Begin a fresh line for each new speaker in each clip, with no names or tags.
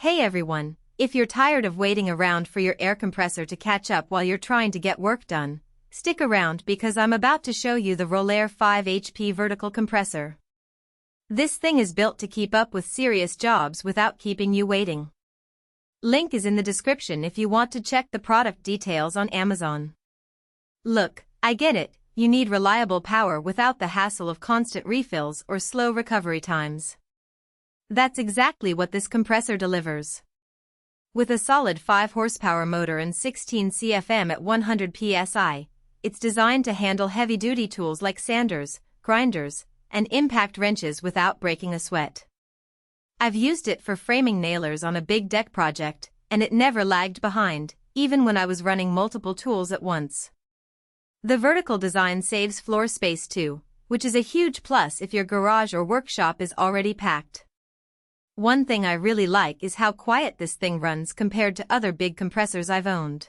Hey everyone, if you're tired of waiting around for your air compressor to catch up while you're trying to get work done, stick around because I'm about to show you the Rolair 5 HP vertical compressor. This thing is built to keep up with serious jobs without keeping you waiting. Link is in the description if you want to check the product details on Amazon. Look, I get it, you need reliable power without the hassle of constant refills or slow recovery times. That's exactly what this compressor delivers. With a solid 5 horsepower motor and 16 CFM at 100 PSI, it's designed to handle heavy-duty tools like sanders, grinders, and impact wrenches without breaking a sweat. I've used it for framing nailers on a big deck project, and it never lagged behind, even when I was running multiple tools at once. The vertical design saves floor space too, which is a huge plus if your garage or workshop is already packed. One thing I really like is how quiet this thing runs compared to other big compressors I've owned.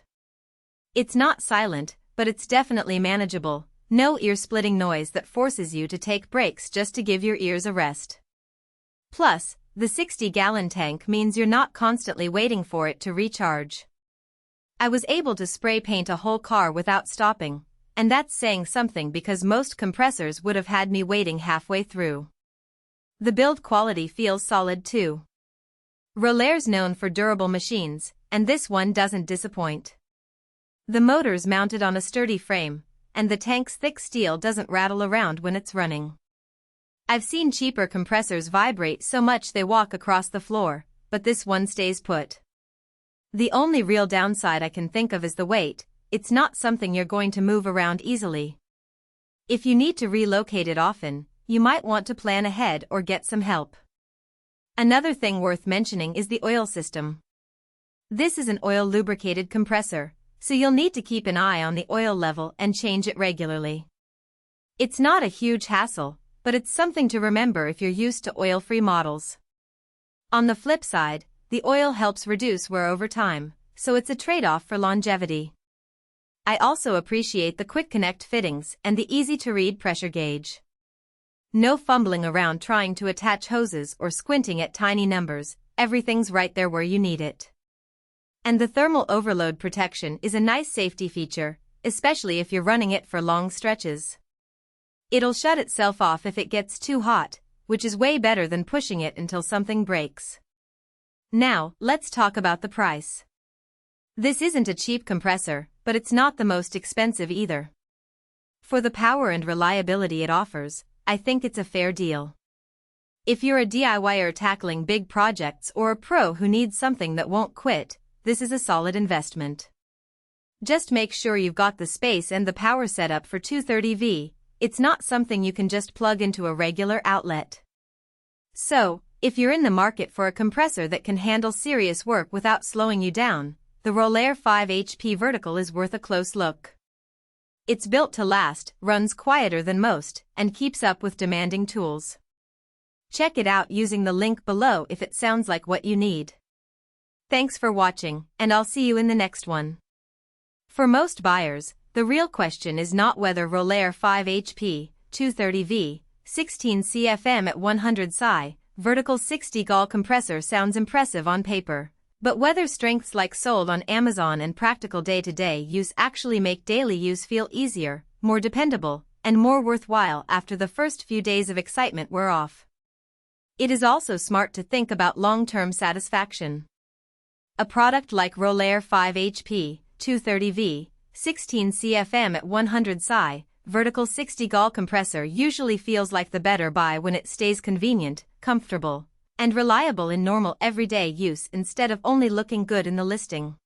It's not silent, but it's definitely manageable, no ear-splitting noise that forces you to take breaks just to give your ears a rest. Plus, the 60-gallon tank means you're not constantly waiting for it to recharge. I was able to spray paint a whole car without stopping, and that's saying something because most compressors would have had me waiting halfway through. The build quality feels solid too. Rolair's known for durable machines, and this one doesn't disappoint. The motor's mounted on a sturdy frame, and the tank's thick steel doesn't rattle around when it's running. I've seen cheaper compressors vibrate so much they walk across the floor, but this one stays put. The only real downside I can think of is the weight. It's not something you're going to move around easily. If you need to relocate it often, you might want to plan ahead or get some help. Another thing worth mentioning is the oil system. This is an oil-lubricated compressor, so you'll need to keep an eye on the oil level and change it regularly. It's not a huge hassle, but it's something to remember if you're used to oil-free models. On the flip side, the oil helps reduce wear over time, so it's a trade-off for longevity. I also appreciate the quick connect fittings and the easy-to-read pressure gauge. No fumbling around trying to attach hoses or squinting at tiny numbers, everything's right there where you need it. And the thermal overload protection is a nice safety feature, especially if you're running it for long stretches. It'll shut itself off if it gets too hot, which is way better than pushing it until something breaks. Now, let's talk about the price. This isn't a cheap compressor, but it's not the most expensive either. For the power and reliability it offers, I think it's a fair deal. If you're a DIYer tackling big projects or a pro who needs something that won't quit, this is a solid investment. Just make sure you've got the space and the power setup for 230V, it's not something you can just plug into a regular outlet. So, if you're in the market for a compressor that can handle serious work without slowing you down, the Rolair 5 HP Vertical is worth a close look. It's built to last, runs quieter than most, and keeps up with demanding tools. Check it out using the link below if it sounds like what you need. Thanks for watching, and I'll see you in the next one. For most buyers, the real question is not whether Rolair 5 HP, 230V, 16 CFM at 100 PSI, vertical 60 Gall compressor sounds impressive on paper, but whether strengths like sold on Amazon and practical day-to-day use actually make daily use feel easier, more dependable, and more worthwhile after the first few days of excitement wear off. It is also smart to think about long-term satisfaction. A product like Rolair 5 HP, 230V, 16 CFM at 100 PSI, vertical 60 Gall compressor usually feels like the better buy when it stays convenient, comfortable, and reliable in normal everyday use instead of only looking good in the listing.